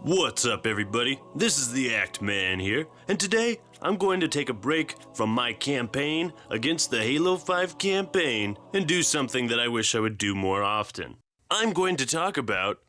What's up, everybody? This is the Act Man here, and today I'm going to take a break from my campaign against the Halo 5 campaign and do something that I wish I would do more often. I'm going to talk about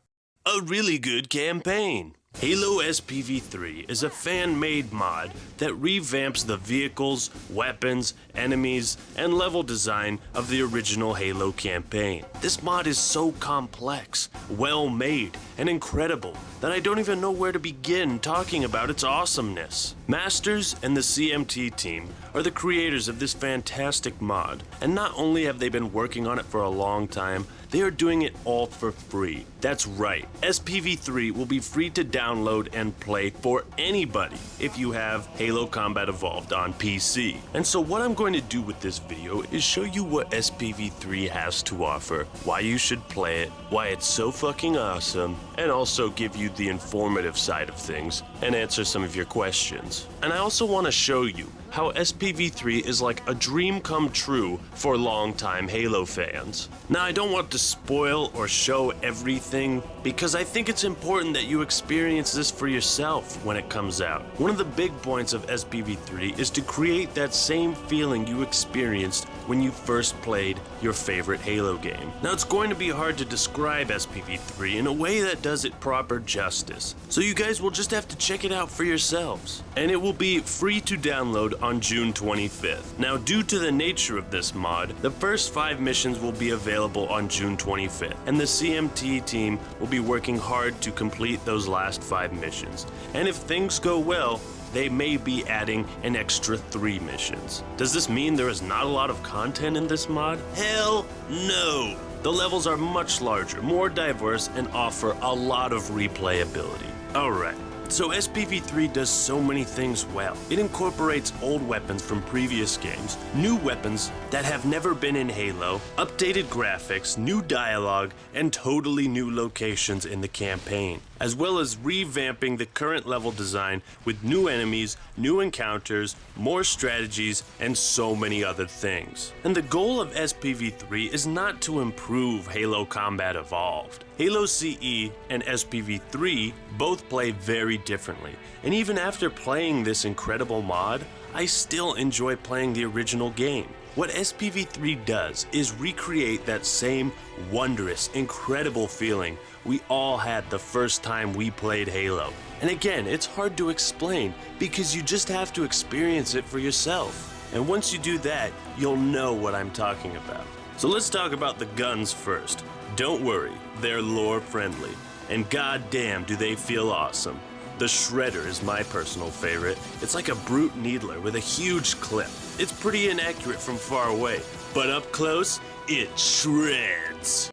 a really good campaign. Halo SPV3 is a fan-made mod that revamps the vehicles, weapons, enemies, and level design of the original Halo campaign. This mod is so complex, well-made, and incredible that I don't even know where to begin talking about its awesomeness. Masters and the CMT team are the creators of this fantastic mod, and not only have they been working on it for a long time, they are doing it all for free. That's right, SPV3 will be free to download and play for anybody if you have Halo Combat Evolved on PC. And so what I'm going to do with this video is show you what SPV3 has to offer, why you should play it, why it's so fucking awesome, and also give you the informative side of things and answer some of your questions. And I also want to show you how SPV3 is like a dream come true for longtime Halo fans. Now, I don't want to spoil or show everything because I think it's important that you experience this for yourself when it comes out. One of the big points of SPV3 is to create that same feeling you experienced when you first played your favorite Halo game. Now, it's going to be hard to describe SPV3 in a way that does it proper justice, so you guys will just have to check it out for yourselves. And it will be free to download on June 25th. Now, due to the nature of this mod, the first 5 missions will be available on June 25th, and the CMT team will be working hard to complete those last 5 missions. And if things go well, they may be adding an extra 3 missions. Does this mean there is not a lot of content in this mod? Hell no! The levels are much larger, more diverse, and offer a lot of replayability. Alright. So SPV3 does so many things well. It incorporates old weapons from previous games, new weapons that have never been in Halo, updated graphics, new dialogue, and totally new locations in the campaign, as well as revamping the current level design with new enemies, new encounters, more strategies, and so many other things. And the goal of SPV3 is not to improve Halo Combat Evolved. Halo CE and SPV3 both play very differently, and even after playing this incredible mod, I still enjoy playing the original game. What SPV3 does is recreate that same wondrous, incredible feeling we all had the first time we played Halo. And again, it's hard to explain because you just have to experience it for yourself. And once you do that, you'll know what I'm talking about. So let's talk about the guns first. Don't worry, they're lore friendly, and goddamn do they feel awesome. The Shredder is my personal favorite. It's like a brute needler with a huge clip. It's pretty inaccurate from far away, but up close, it shreds.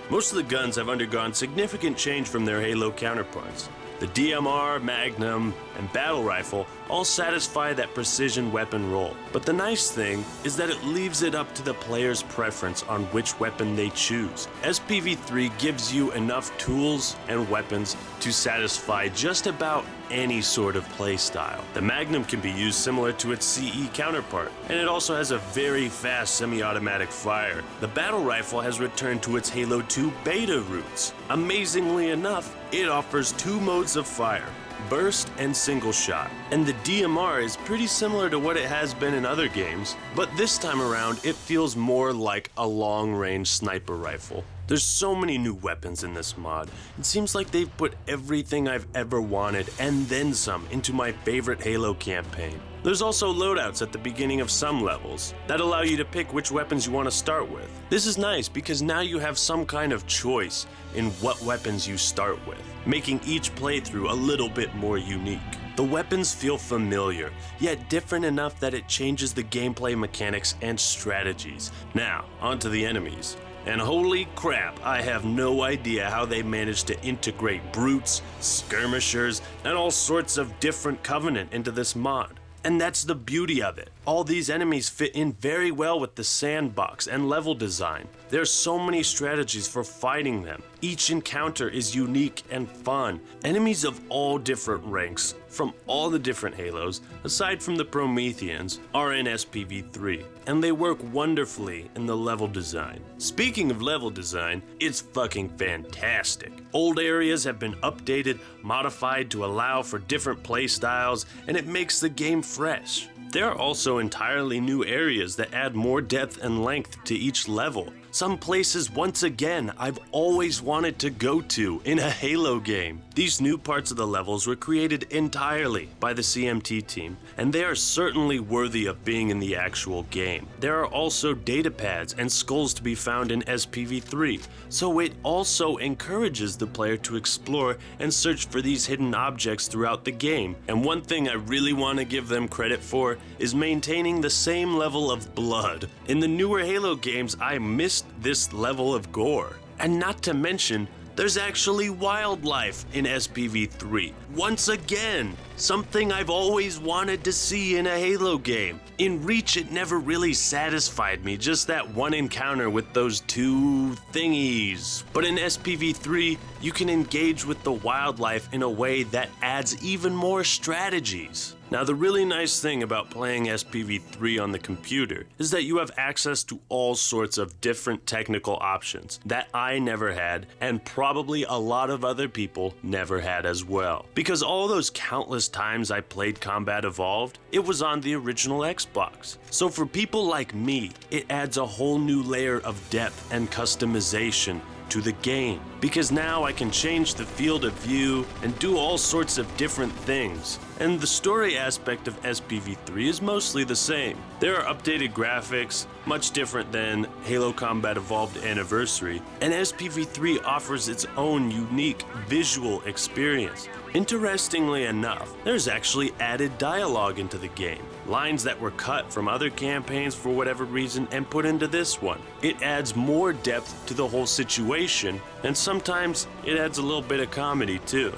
Most of the guns have undergone significant change from their Halo counterparts. The DMR, Magnum, and Battle Rifle all satisfy that precision weapon role. But the nice thing is that it leaves it up to the player's preference on which weapon they choose. SPV3 gives you enough tools and weapons to satisfy just about any sort of playstyle. The Magnum can be used similar to its CE counterpart, and it also has a very fast semi-automatic fire. The Battle Rifle has returned to its Halo 2 beta roots. Amazingly enough, it offers 2 modes of fire, burst and single shot. And the DMR is pretty similar to what it has been in other games, but this time around it feels more like a long-range sniper rifle. There's so many new weapons in this mod. It seems like they've put everything I've ever wanted and then some into my favorite Halo campaign. There's also loadouts at the beginning of some levels that allow you to pick which weapons you want to start with. This is nice because now you have some kind of choice in what weapons you start with, making each playthrough a little bit more unique. The weapons feel familiar, yet different enough that it changes the gameplay mechanics and strategies. Now, onto the enemies. And holy crap, I have no idea how they managed to integrate brutes, skirmishers, and all sorts of different Covenant into this mod. And that's the beauty of it. All these enemies fit in very well with the sandbox and level design. There are so many strategies for fighting them. Each encounter is unique and fun. Enemies of all different ranks, from all the different Halos, aside from the Prometheans, are in SPV3, and they work wonderfully in the level design. Speaking of level design, it's fucking fantastic. Old areas have been updated, modified to allow for different playstyles, and it makes the game fresh. There are also entirely new areas that add more depth and length to each level. Some places, once again, I've always wanted to go to in a Halo game. These new parts of the levels were created entirely by the CMT team, and they are certainly worthy of being in the actual game. There are also data pads and skulls to be found in SPV3, so it also encourages the player to explore and search for these hidden objects throughout the game. And one thing I really want to give them credit for is maintaining the same level of blood. In the newer Halo games, I missed this level of gore. And not to mention, there's actually wildlife in SPV3. Once again, something I've always wanted to see in a Halo game. In Reach, it never really satisfied me, just that one encounter with those two thingies. But in SPV3, you can engage with the wildlife in a way that adds even more strategies. Now, the really nice thing about playing SPV3 on the computer is that you have access to all sorts of different technical options that I never had, and probably a lot of other people never had as well. Because all those countless times I played Combat Evolved, it was on the original Xbox. So for people like me, it adds a whole new layer of depth and customization to the game, because now I can change the field of view and do all sorts of different things. And the story aspect of SPV3 is mostly the same. There are updated graphics, much different than Halo Combat Evolved Anniversary, and SPV3 offers its own unique visual experience. Interestingly enough, there's actually added dialogue into the game. Lines that were cut from other campaigns for whatever reason and put into this one. It adds more depth to the whole situation, and sometimes it adds a little bit of comedy too.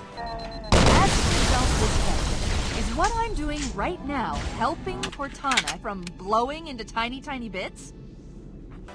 Is what I'm doing right now helping Cortana from blowing into tiny bits?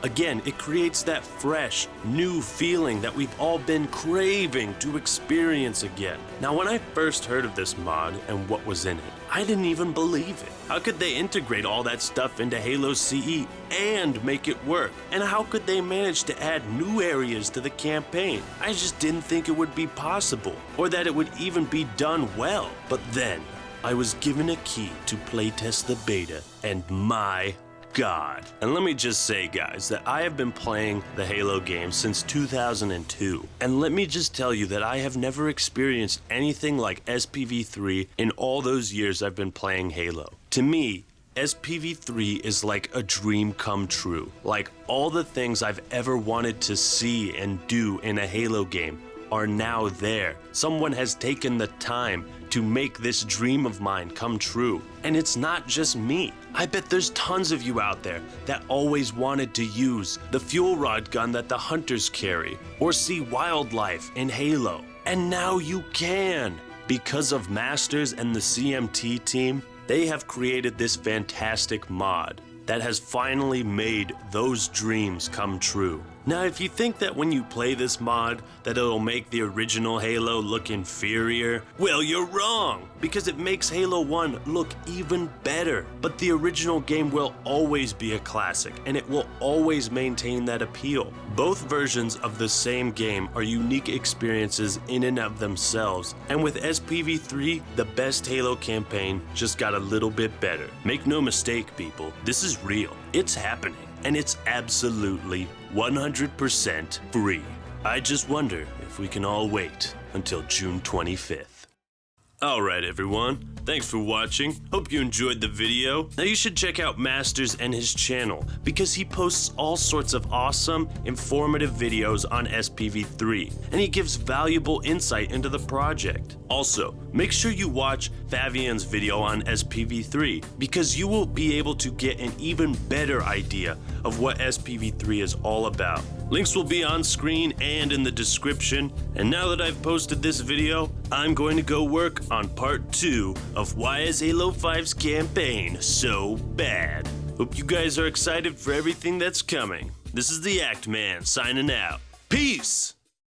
Again, it creates that fresh, new feeling that we've all been craving to experience again. Now, when I first heard of this mod and what was in it, I didn't even believe it. How could they integrate all that stuff into Halo CE and make it work? And how could they manage to add new areas to the campaign? I just didn't think it would be possible, or that it would even be done well. But then, I was given a key to playtest the beta, and my God. And let me just say, guys, that I have been playing the Halo games since 2002. And let me just tell you that I have never experienced anything like SPV3 in all those years I've been playing Halo. To me, SPV3 is like a dream come true. Like all the things I've ever wanted to see and do in a Halo game are now there. Someone has taken the time to make this dream of mine come true. And it's not just me. I bet there's tons of you out there that always wanted to use the fuel rod gun that the hunters carry, or see wildlife in Halo. And now you can. Because of Masters and the CMT team, they have created this fantastic mod that has finally made those dreams come true. Now, if you think that when you play this mod that it'll make the original Halo look inferior, well, you're wrong, because it makes Halo 1 look even better. But the original game will always be a classic, and it will always maintain that appeal. Both versions of the same game are unique experiences in and of themselves, and with SPV3, the best Halo campaign just got a little bit better. Make no mistake, people, this is real. It's happening. And it's absolutely 100% free. I just wonder if we can all wait until June 25th. Alright everyone, thanks for watching. Hope you enjoyed the video. Now you should check out Masters and his channel, because he posts all sorts of awesome, informative videos on SPV3, and he gives valuable insight into the project. Also, make sure you watch Favian's video on SPV3, because you will be able to get an even better idea of what SPV3 is all about. Links will be on screen and in the description. And now that I've posted this video, I'm going to go work on part 2 of why is Halo 5's campaign so bad. Hope you guys are excited for everything that's coming. This is the Act Man signing out. Peace!